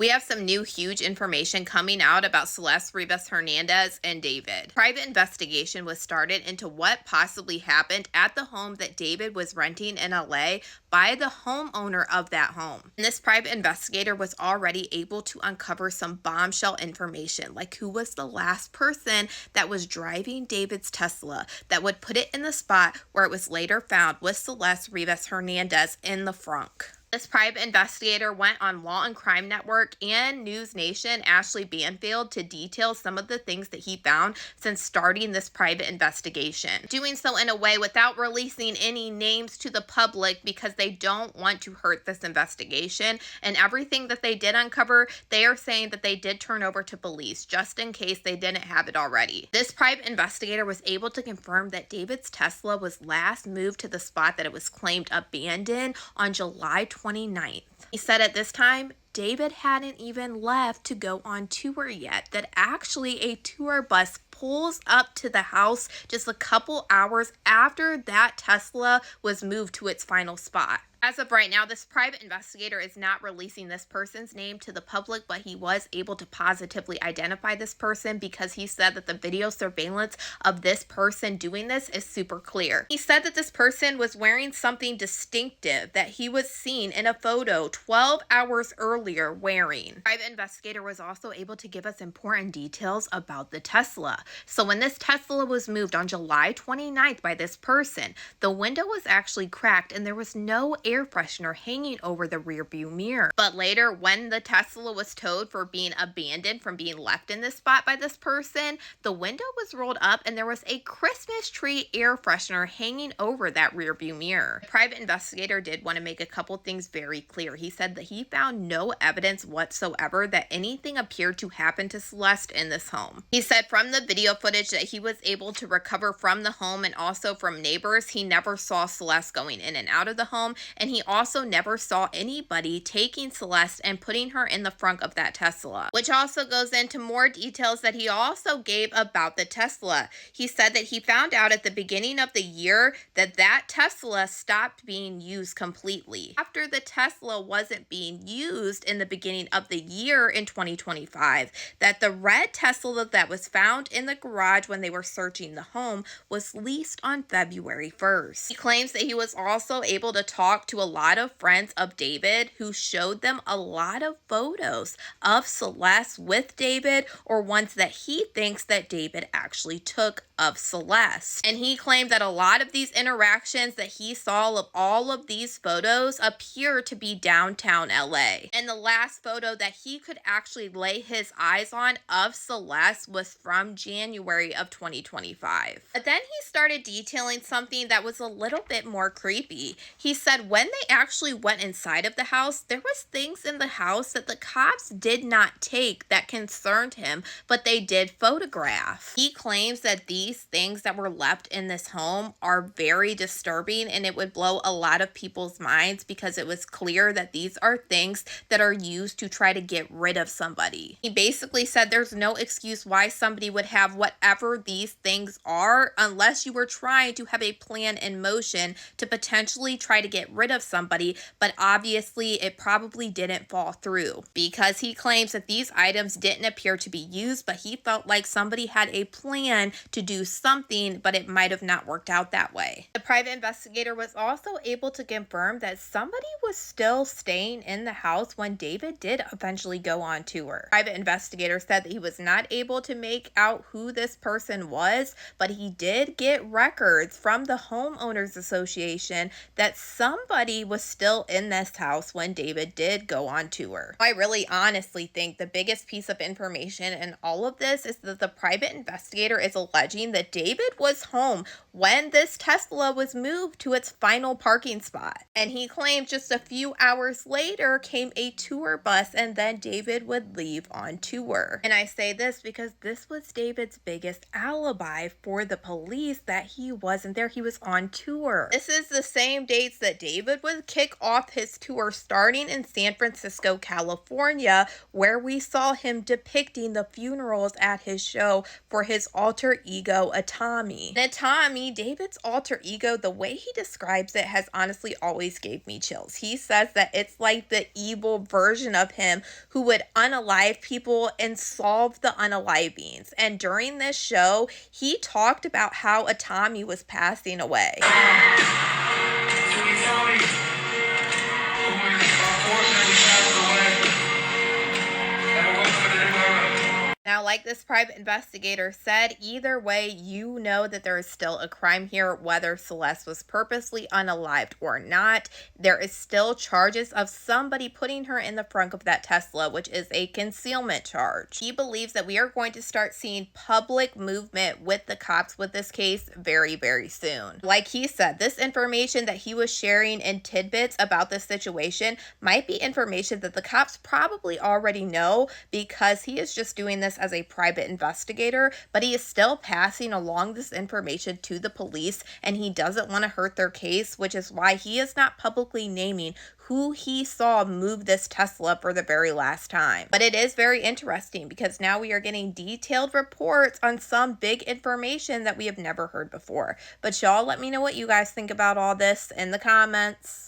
We have some new huge information coming out about Celeste Rivas Hernandez and David. Private investigation was started into what possibly happened at the home that David was renting in LA by the homeowner of that home. And this private investigator was already able to uncover some bombshell information, like who was the last person that was driving David's Tesla that would put it in the spot where it was later found with Celeste Rivas Hernandez in the frunk. This private investigator went on Law and Crime Network and News Nation, Ashley Banfield, to detail some of the things that he found since starting this private investigation. Doing so in a way without releasing any names to the public because they don't want to hurt this investigation. And everything that they did uncover, they are saying that they did turn over to police just in case they didn't have it already. This private investigator was able to confirm that David's Tesla was last moved to the spot that it was claimed abandoned on July 29th. He said at this time, David hadn't even left to go on tour yet, that actually a tour bus pulls up to the house just a couple hours after that Tesla was moved to its final spot. As of right now, this private investigator is not releasing this person's name to the public, but he was able to positively identify this person because he said that the video surveillance of this person doing this is super clear. He said that this person was wearing something distinctive that he was seen in a photo 12 hours earlier wearing. The private investigator was also able to give us important details about the Tesla. So when this Tesla was moved on July 29th by this person, the window was actually cracked and there was no air freshener hanging over the rear view mirror. But later, when the Tesla was towed for being abandoned from being left in this spot by this person, the window was rolled up and there was a Christmas tree air freshener hanging over that rear view mirror. The private investigator did want to make a couple things very clear. He said that he found no evidence whatsoever that anything appeared to happen to Celeste in this home. He said from the video footage that he was able to recover from the home and also from neighbors, he never saw Celeste going in and out of the home, and he also never saw anybody taking Celeste and putting her in the frunk of that Tesla, which also goes into more details that he also gave about the Tesla. He said that he found out at the beginning of the year that that Tesla stopped being used completely. After the Tesla wasn't being used in the beginning of the year in 2025, that the red Tesla that was found in the garage when they were searching the home was leased on February 1st. He claims that he was also able to talk to a lot of friends of David who showed them a lot of photos of Celeste with David, or ones that he thinks that David actually took of Celeste. And he claimed that a lot of these interactions that he saw of all of these photos appear to be downtown LA. And the last photo that he could actually lay his eyes on of Celeste was from January of 2025. But then he started detailing something that was a little bit more creepy. He said when they actually went inside of the house, there was things in the house that the cops did not take that concerned him, but they did photograph. He claims that these things that were left in this home are very disturbing, and it would blow a lot of people's minds because it was clear that these are things that are used to try to get rid of somebody. He basically said there's no excuse why somebody would have whatever these things are unless you were trying to have a plan in motion to potentially try to get rid of somebody, but obviously it probably didn't fall through because he claims that these items didn't appear to be used, but he felt like somebody had a plan to do something, but it might have not worked out that way. The private investigator was also able to confirm that somebody was still staying in the house when David did eventually go on tour. The private investigator said that he was not able to make out who this person was, but he did get records from the homeowners association that somebody was still in this house when David did go on tour. I really honestly think the biggest piece of information in all of this is that the private investigator is alleging that David was home when this Tesla was moved to its final parking spot. And he claimed just a few hours later came a tour bus and then David would leave on tour. And I say this because this was David David's biggest alibi for the police that he wasn't there. He was on tour. This is the same dates that David would kick off his tour starting in San Francisco, California, where we saw him depicting the funerals at his show for his alter ego, Atami. And Atami, David's alter ego, the way he describes it has honestly always gave me chills. He says that it's like the evil version of him who would unalive people and solve the unalivings. And during this show, he talked about how Atami was passing away. Now, like this private investigator said, either way, you know that there is still a crime here, whether Celeste was purposely unalived or not. There is still charges of somebody putting her in the front of that Tesla, which is a concealment charge. He believes that we are going to start seeing public movement with the cops with this case very, very soon. Like he said, this information that he was sharing in tidbits about this situation might be information that the cops probably already know, because he is just doing this as a private investigator, but he is still passing along this information to the police, and he doesn't want to hurt their case, which is why he is not publicly naming who he saw move this Tesla for the very last time. But it is very interesting because now we are getting detailed reports on some big information that we have never heard before. But y'all, let me know what you guys think about all this in the comments.